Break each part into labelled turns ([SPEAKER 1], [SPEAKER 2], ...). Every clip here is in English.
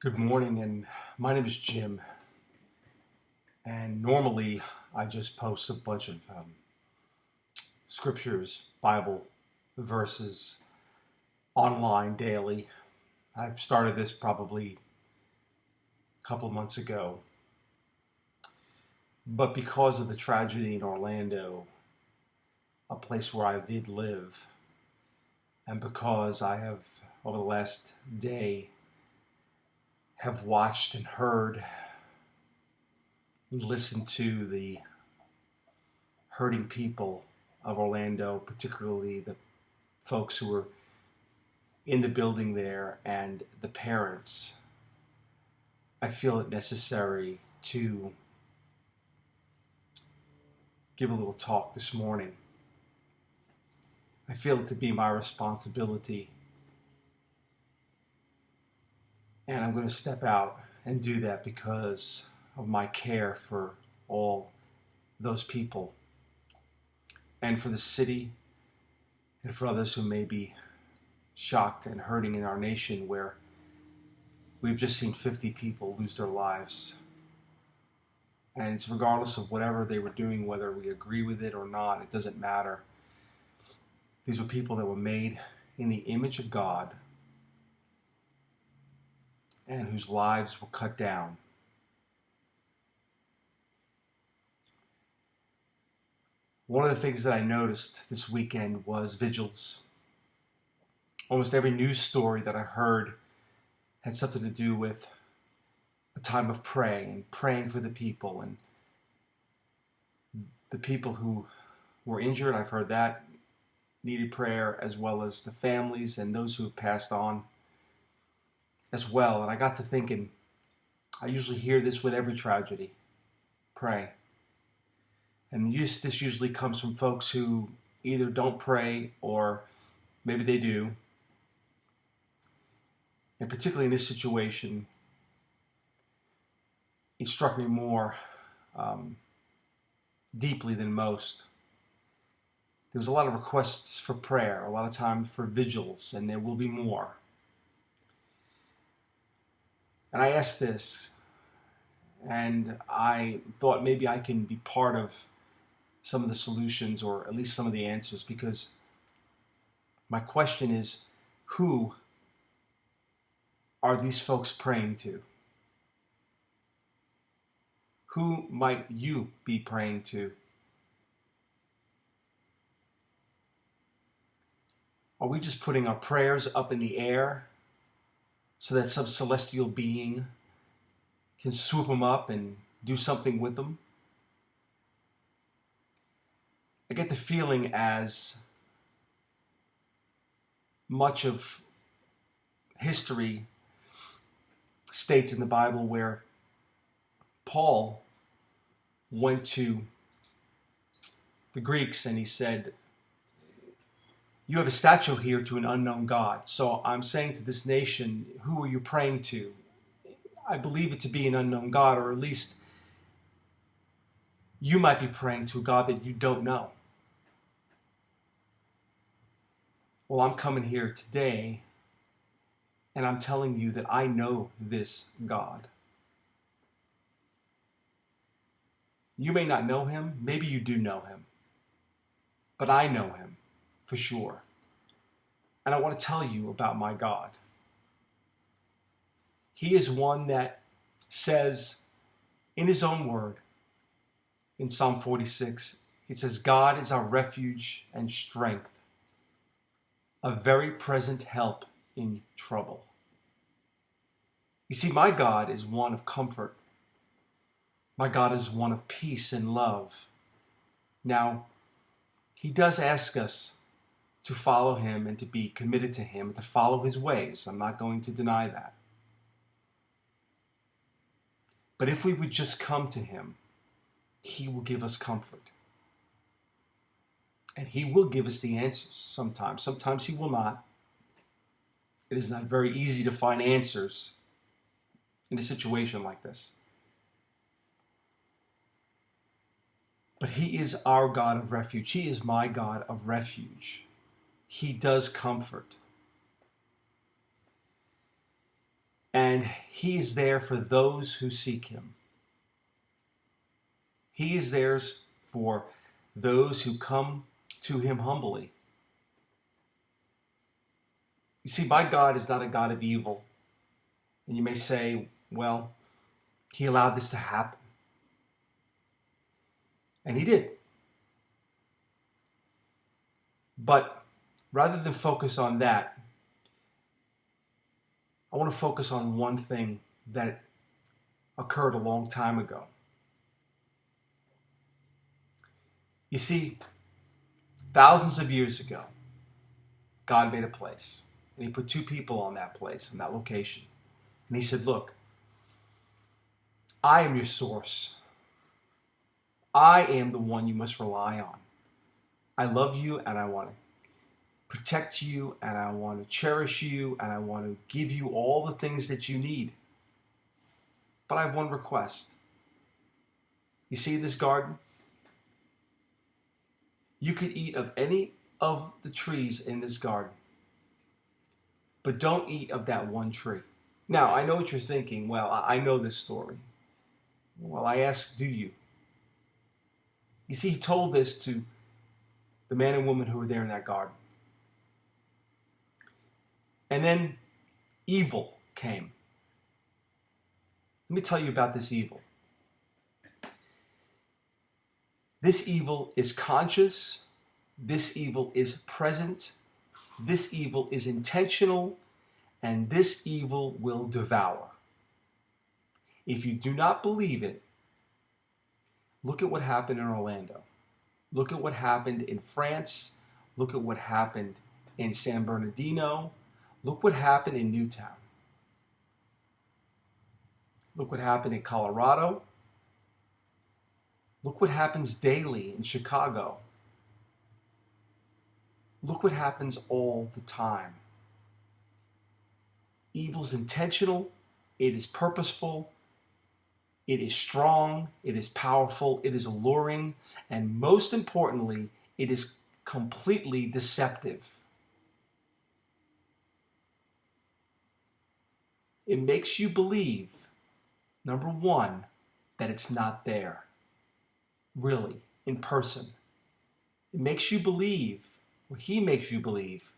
[SPEAKER 1] Good morning, and my name is Jim. And normally, I just post a bunch of scriptures, Bible verses online daily. I've started this probably a couple of months ago, but because of the tragedy in Orlando, a place where I did live, and because I have, over the last day, have watched and heard listened to the hurting people of Orlando, particularly the folks who were in the building there and the parents, I feel it necessary to give a little talk this morning. I feel it to be my responsibility, and I'm going to step out and do that because of my care for all those people and for the city and for others who may be shocked and hurting in our nation where we've just seen 50 people lose their lives. And it's regardless of whatever they were doing, whether we agree with it or not, it doesn't matter. These were people that were made in the image of God and whose lives were cut down. One of the things that I noticed this weekend was vigils. Almost every news story that I heard had something to do with a time of praying and praying for the people and the people who were injured. I've heard that needed prayer, as well as the families and those who have passed on as well. And I got to thinking, I usually hear this with every tragedy: pray. And this usually comes from folks who either don't pray or maybe they do. And particularly in this situation, it struck me more deeply than most. There was a lot of requests for prayer, a lot of time for vigils, and there will be more. And I asked this, and I thought maybe I can be part of some of the solutions, or at least some of the answers, because my question is, who are these folks praying to? Who might you be praying to? Are we just putting our prayers up in the air so that some celestial being can swoop them up and do something with them? I get the feeling, as much of history states in the Bible, where Paul went to the Greeks and he said, "You have a statue here to an unknown God." So I'm saying to this nation, who are you praying to? I believe it to be an unknown God, or at least you might be praying to a God that you don't know. Well, I'm coming here today and I'm telling you that I know this God. You may not know him, maybe you do know him, but I know him for sure. And I want to tell you about my God. He is one that says in his own word, in Psalm 46, it says, "God is our refuge and strength, a very present help in trouble." You see, my God is one of comfort. My God is one of peace and love. Now, he does ask us to follow him and to be committed to him, and to follow his ways. I'm not going to deny that. But if we would just come to him, he will give us comfort. And he will give us the answers sometimes. Sometimes he will not. It is not very easy to find answers in a situation like this. But he is our God of refuge. He is my God of refuge. He does comfort. And he is there for those who seek him. He is there for those who come to him humbly. You see, my God is not a God of evil. And you may say, well, he allowed this to happen. And he did. But rather than focus on that, I want to focus on one thing that occurred a long time ago. You see, thousands of years ago, God made a place. And he put two people on that place, on that location. And he said, look, I am your source. I am the one you must rely on. I love you and I want to protect you and I want to cherish you and I want to give you all the things that you need. But I have one request. You see this garden? You could eat of any of the trees in this garden, but don't eat of that one tree. Now, I know what you're thinking. Well, I know this story. Well, I ask, do you? You see, he told this to the man and woman who were there in that garden. And then evil came. Let me tell you about this evil. This evil is conscious. This evil is present. This evil is intentional. And this evil will devour. If you do not believe it, look at what happened in Orlando. Look at what happened in France. Look at what happened in San Bernardino. Look what happened in Newtown. Look what happened in Colorado. Look what happens daily in Chicago. Look what happens all the time. Evil's intentional. It is purposeful. It is strong. It is powerful. It is alluring. And most importantly, it is completely deceptive. It makes you believe, number one, that it's not there. Really, in person. It makes you believe, or he makes you believe,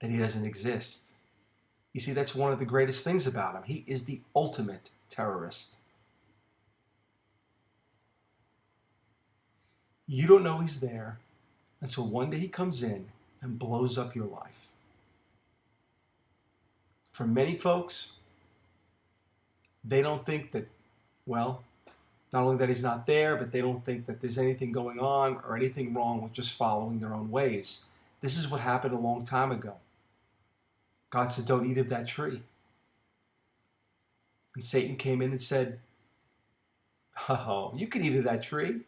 [SPEAKER 1] that he doesn't exist. You see, that's one of the greatest things about him. He is the ultimate terrorist. You don't know he's there until one day he comes in and blows up your life. For many folks, they don't think that, well, not only that he's not there, but they don't think that there's anything going on or anything wrong with just following their own ways. This is what happened a long time ago. God said, don't eat of that tree. And Satan came in and said, oh, you can eat of that tree.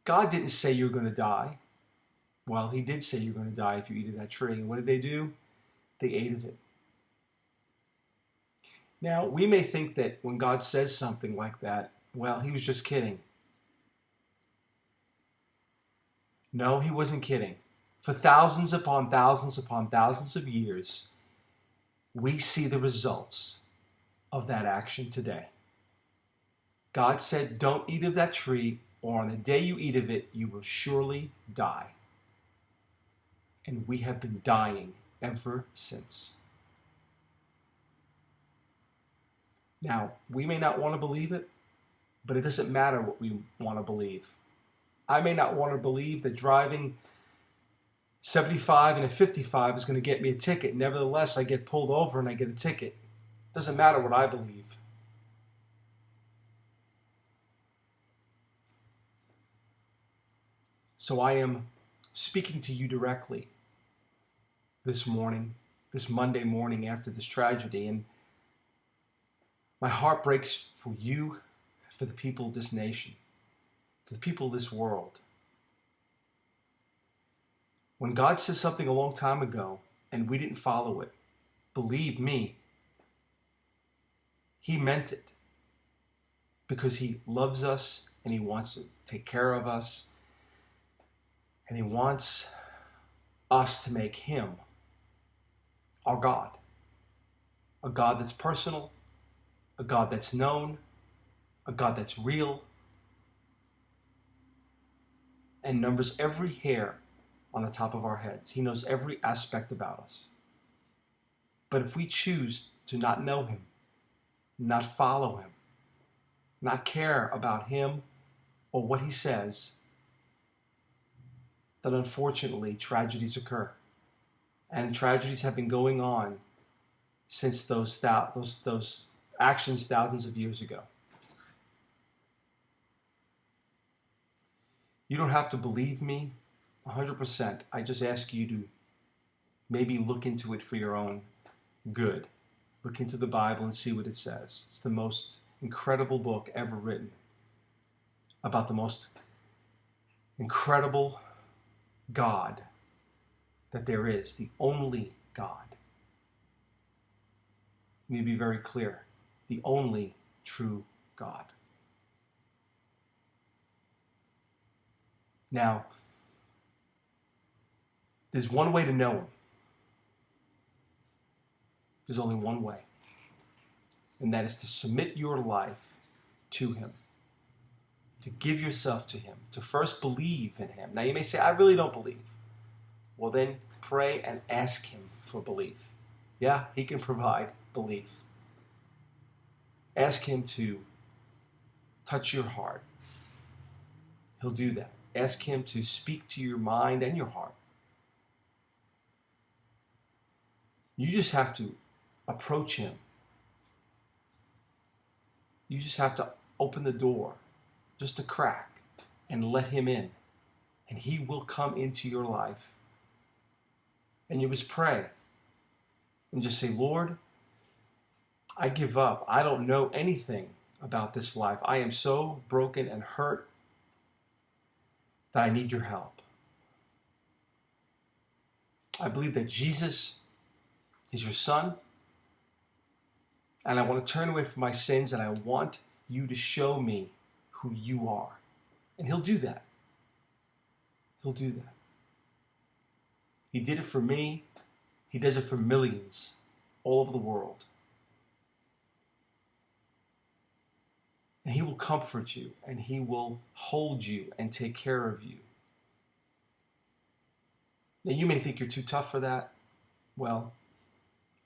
[SPEAKER 1] God didn't say you're going to die. Well, he did say you're going to die if you eat of that tree. And what did they do? They ate of it. Now, we may think that when God says something like that, well, he was just kidding. No, he wasn't kidding. For thousands upon thousands upon thousands of years, we see the results of that action today. God said, don't eat of that tree, or on the day you eat of it, you will surely die. And we have been dying ever since. Now, we may not want to believe it, but it doesn't matter what we want to believe. I may not want to believe that driving 75 and a 55 is going to get me a ticket. Nevertheless, I get pulled over and I get a ticket. Doesn't matter what I believe. So I am speaking to you directly this morning, this Monday morning after this tragedy, and my heart breaks for you, for the people of this nation, for the people of this world. When God says something a long time ago and we didn't follow it, believe me, he meant it, because he loves us and he wants to take care of us, and he wants us to make him our God, a God that's personal, a God that's known, a God that's real, and numbers every hair on the top of our heads. He knows every aspect about us. But if we choose to not know him, not follow him, not care about him or what he says, then unfortunately tragedies occur. And tragedies have been going on since those actions thousands of years ago. You don't have to believe me 100%. I just ask you to maybe look into it for your own good. Look into the Bible and see what it says. It's the most incredible book ever written about the most incredible God that there is, the only God. Let me be very clear. The only true God. Now, there's one way to know him. There's only one way. And that is to submit your life to him. To give yourself to him. To first believe in him. Now you may say, I really don't believe. Well then, pray and ask him for belief. Yeah, he can provide belief. Ask him to touch your heart. He'll do that. Ask him to speak to your mind and your heart. You just have to approach him. You just have to open the door, just a crack, and let him in. And he will come into your life. And you must pray and just say, Lord, I give up. I don't know anything about this life. I am so broken and hurt that I need your help. I believe that Jesus is your son, and I want to turn away from my sins, and I want you to show me who you are. And he'll do that. He'll do that. He did it for me. He does it for millions all over the world. And he will comfort you, and he will hold you and take care of you. Now you may think you're too tough for that. Well,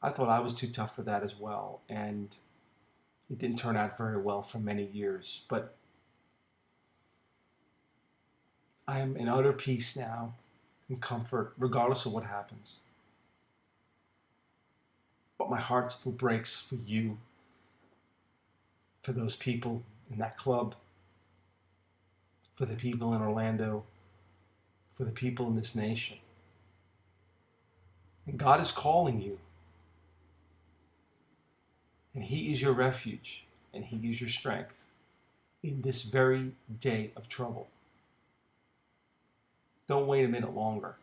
[SPEAKER 1] I thought I was too tough for that as well, and it didn't turn out very well for many years. But I am in utter peace now and comfort, regardless of what happens. But my heart still breaks for you, for those people in that club, for the people in Orlando, for the people in this nation. And God is calling you. And he is your refuge, and he is your strength in this very day of trouble. Don't wait a minute longer.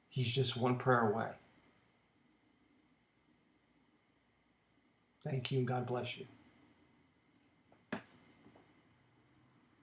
[SPEAKER 1] He's just one prayer away. Thank you, and God bless you.